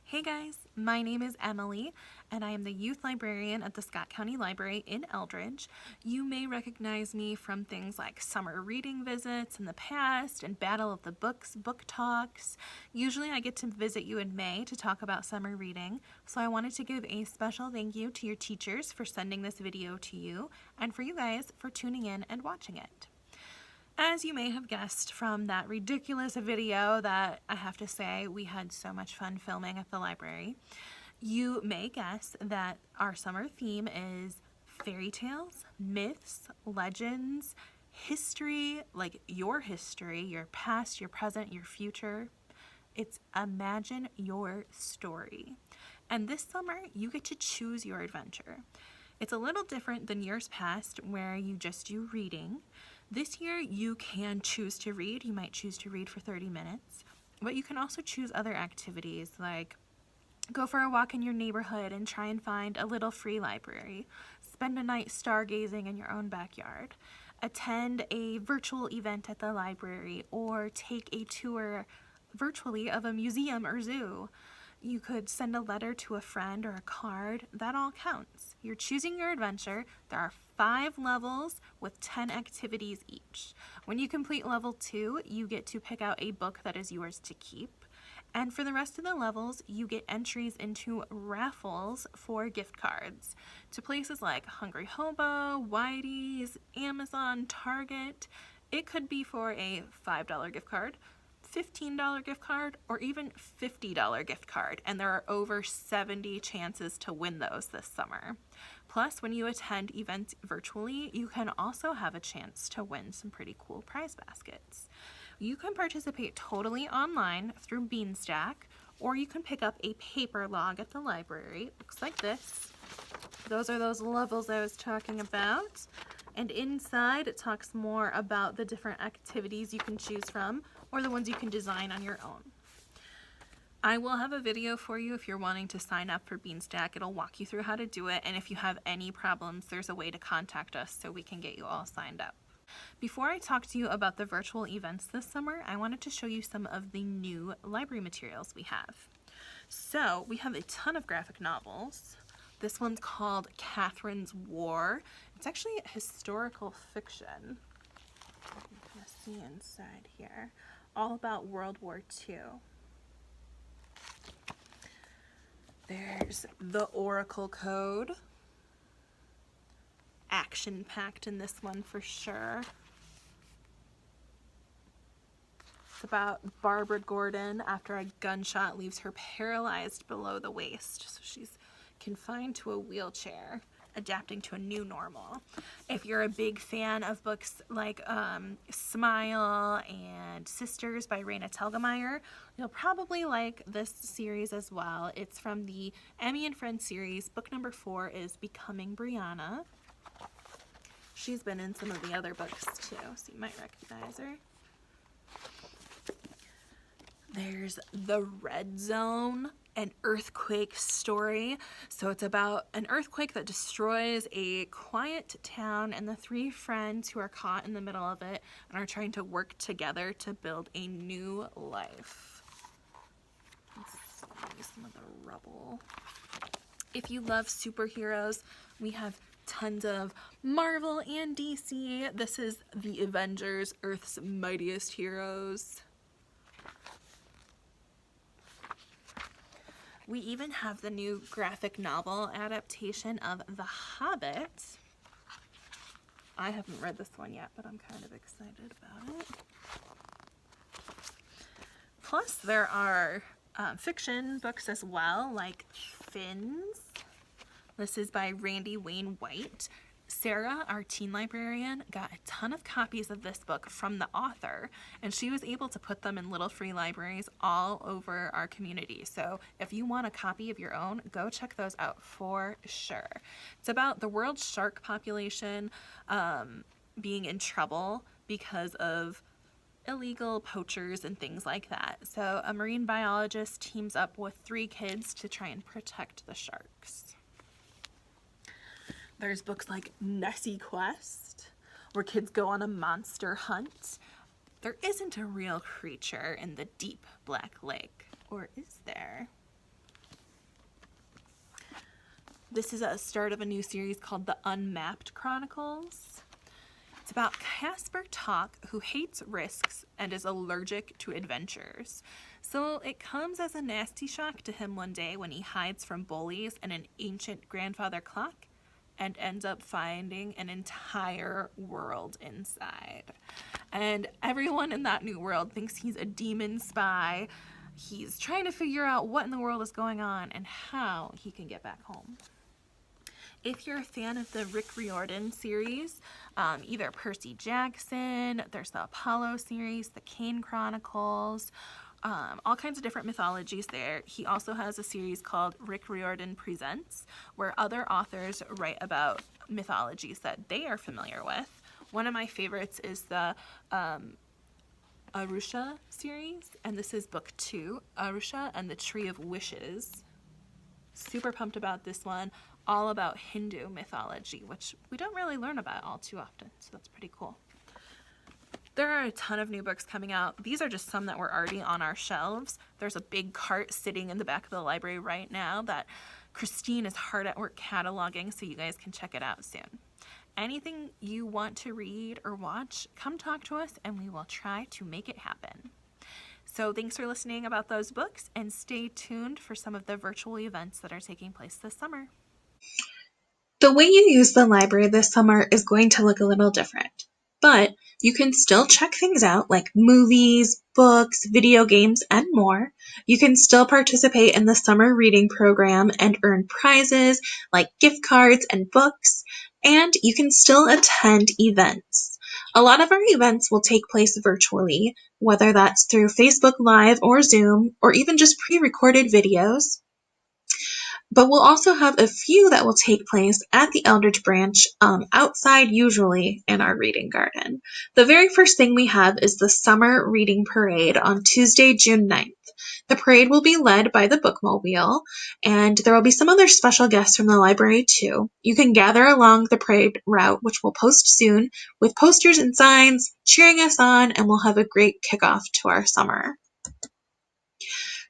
Hey guys, my name is Emily and I am the youth librarian at the Scott County Library in Eldridge. You may recognize me from things like summer reading visits in the past and Battle of the Books book talks. Usually I get to visit you in May to talk about summer reading, so I wanted to give a special thank you to your teachers for sending this video to you and for you guys for tuning in and watching it. As you may have guessed from that ridiculous video that I have to say we had so much fun filming at the library, you may guess that our summer theme is fairy tales, myths, legends, history, like your history, your past, your present, your future. It's imagine your story. And this summer, you get to choose your adventure. It's a little different than years past where you just do reading. This year you can choose to read. You might choose to read for 30 minutes, but you can also choose other activities like go for a walk in your neighborhood and try and find a little free library, spend a night stargazing in your own backyard, attend a virtual event at the library, or take a tour virtually of a museum or zoo. You could send a letter to a friend or a card. That all counts. You're choosing your adventure. There are 5 levels with 10 activities each. When you complete level 2, you get to pick out a book that is yours to keep. And for the rest of the levels, you get entries into raffles for gift cards to places like Hungry Hobo, Whitey's, Amazon, Target. It could be for a $5 gift card, $15 gift card, or even $50 gift card, and there are over 70 chances to win those this summer. Plus, when you attend events virtually, you can also have a chance to win some pretty cool prize baskets. You can participate totally online through Beanstack, or you can pick up a paper log at the library. Looks like this. Those are those levels I was talking about. And inside it talks more about the different activities you can choose from or the ones you can design on your own. I will have a video for you if you're wanting to sign up for Beanstack. It'll walk you through how to do it, and if you have any problems, there's a way to contact us so we can get you all signed up. Before I talk to you about the virtual events this summer, I wanted to show you some of the new library materials we have. So we have a ton of graphic novels. This one's called Catherine's War. It's actually historical fiction. You can kind of see inside here. All about World War II. There's the Oracle Code. Action-packed in this one for sure. It's about Barbara Gordon after a gunshot leaves her paralyzed below the waist. So she's confined to a wheelchair, adapting to a new normal. If you're a big fan of books like Smile and Sisters by Raina Telgemeier, you'll probably like this series as well. It's from the Emmy and Friends series. Book number 4 is Becoming Brianna. She's been in some of the other books too, so you might recognize her. There's The Red Zone, an earthquake story. So it's about an earthquake that destroys a quiet town and the 3 friends who are caught in the middle of it and are trying to work together to build a new life. Let's see some of the rubble. If you love superheroes, we have tons of Marvel and DC. This is The Avengers, Earth's Mightiest Heroes. We even have the new graphic novel adaptation of The Hobbit. I haven't read this one yet, but I'm kind of excited about it. Plus, there are fiction books as well, like Fins. This is by Randy Wayne White. Sarah, our teen librarian, got a ton of copies of this book from the author, and she was able to put them in little free libraries all over our community. So if you want a copy of your own, go check those out for sure. It's about the world's shark population being in trouble because of illegal poachers and things like that. So a marine biologist teams up with 3 kids to try and protect the sharks. There's books like Nessie Quest, where kids go on a monster hunt. There isn't a real creature in the deep Black Lake, or is there? This is a start of a new series called The Unmapped Chronicles. It's about Casper Talk, who hates risks and is allergic to adventures. So it comes as a nasty shock to him one day when he hides from bullies and an ancient grandfather clock and ends up finding an entire world inside. And everyone in that new world thinks he's a demon spy. He's trying to figure out what in the world is going on and how he can get back home. If you're a fan of the Rick Riordan series, either Percy Jackson, there's the Apollo series, the Kane Chronicles, all kinds of different mythologies there. He also has a series called Rick Riordan Presents, where other authors write about mythologies that they are familiar with. One of my favorites is the Arusha series, and this is book 2, Arusha and the Tree of Wishes. Super pumped about this one, all about Hindu mythology, which we don't really learn about all too often, so that's pretty cool. There are a ton of new books coming out. These are just some that were already on our shelves. There's a big cart sitting in the back of the library right now that Christine is hard at work cataloging, so you guys can check it out soon. Anything you want to read or watch, come talk to us and we will try to make it happen. So thanks for listening about those books, and stay tuned for some of the virtual events that are taking place this summer. The way you use the library this summer is going to look a little different, but you can still check things out like movies, books, video games, and more. You can still participate in the summer reading program and earn prizes like gift cards and books, and you can still attend events. A lot of our events will take place virtually, whether that's through Facebook Live or Zoom, or even just pre-recorded videos. But we'll also have a few that will take place at the Eldridge branch, outside usually in our reading garden. The very first thing we have is the Summer Reading Parade on Tuesday, June 9th. The parade will be led by the Bookmobile, and there will be some other special guests from the library too. You can gather along the parade route, which we'll post soon, with posters and signs cheering us on, and we'll have a great kickoff to our summer.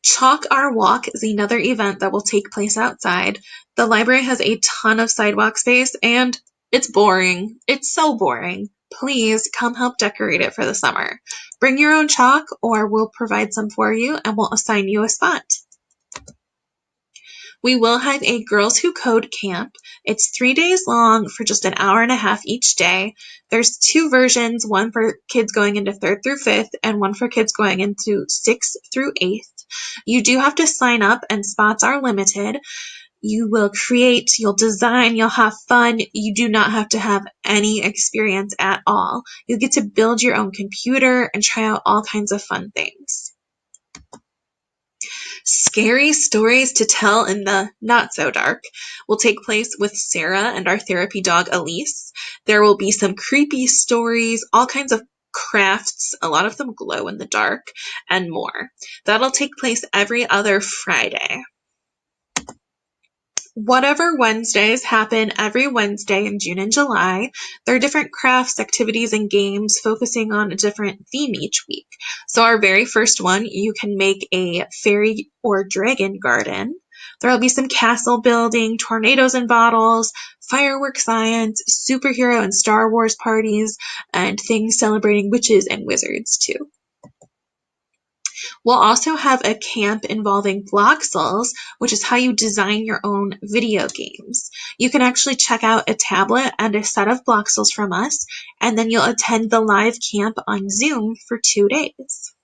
Chalk Our Walk is another event that will take place outside. The library has a ton of sidewalk space, and it's boring. It's so boring. Please come help decorate it for the summer. Bring your own chalk, or we'll provide some for you, and we'll assign you a spot. We will have a Girls Who Code camp. It's 3 days long for just an hour and a half each day. There's 2 versions, one for kids going into 3rd through 5th and one for kids going into 6th through 8th. You do have to sign up and spots are limited. You will create, you'll design, you'll have fun. You do not have to have any experience at all. You'll get to build your own computer and try out all kinds of fun things. Scary Stories to Tell in the Not So Dark will take place with Sarah and our therapy dog Elise. There will be some creepy stories, all kinds of crafts, a lot of them glow in the dark, and more. That'll take place every other Friday. Whatever Wednesdays happen every Wednesday in June and July. There are different crafts, activities, and games focusing on a different theme each week. So our very first one, you can make a fairy or dragon garden. There will be some castle building, tornadoes in bottles, firework science, superhero and Star Wars parties, and things celebrating witches and wizards too. We'll also have a camp involving Bloxels, which is how you design your own video games. You can actually check out a tablet and a set of Bloxels from us, and then you'll attend the live camp on Zoom for 2 days.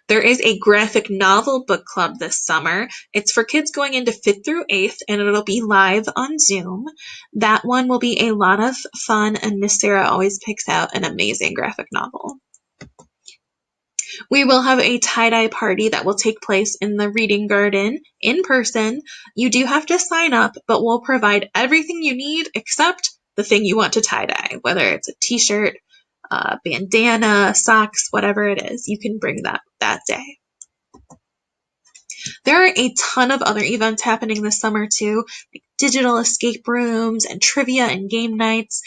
There is a graphic novel book club this summer. It's for kids going into 5th through 8th, and it'll be live on Zoom. That one will be a lot of fun, and Miss Sarah always picks out an amazing graphic novel. We will have a tie-dye party that will take place in the reading garden in person. You do have to sign up, but we'll provide everything you need except the thing you want to tie-dye, whether it's a t-shirt, bandana, socks, whatever it is. You can bring that day. There are a ton of other events happening this summer too, like digital escape rooms and trivia and game nights.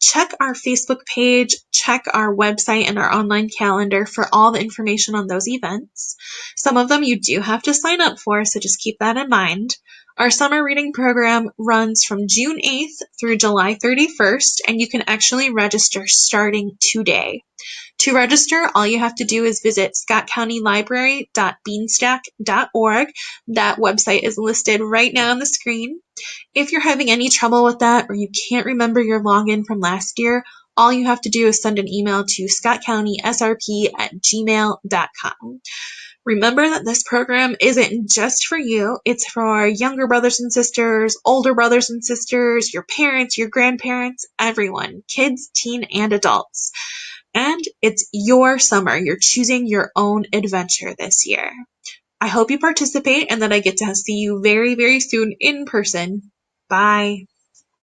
Check our Facebook page, check our website and our online calendar for all the information on those events. Some of them you do have to sign up for, so just keep that in mind. Our summer reading program runs from June 8th through July 31st, and you can actually register starting today. To register, all you have to do is visit scottcountylibrary.beanstack.org. That website is listed right now on the screen. If you're having any trouble with that or you can't remember your login from last year, all you have to do is send an email to scottcountysrp@gmail.com. Remember that this program isn't just for you, it's for our younger brothers and sisters, older brothers and sisters, your parents, your grandparents, everyone, kids, teen, and adults. And it's your summer. You're choosing your own adventure this year. I hope you participate and that I get to see you very, very soon in person. Bye.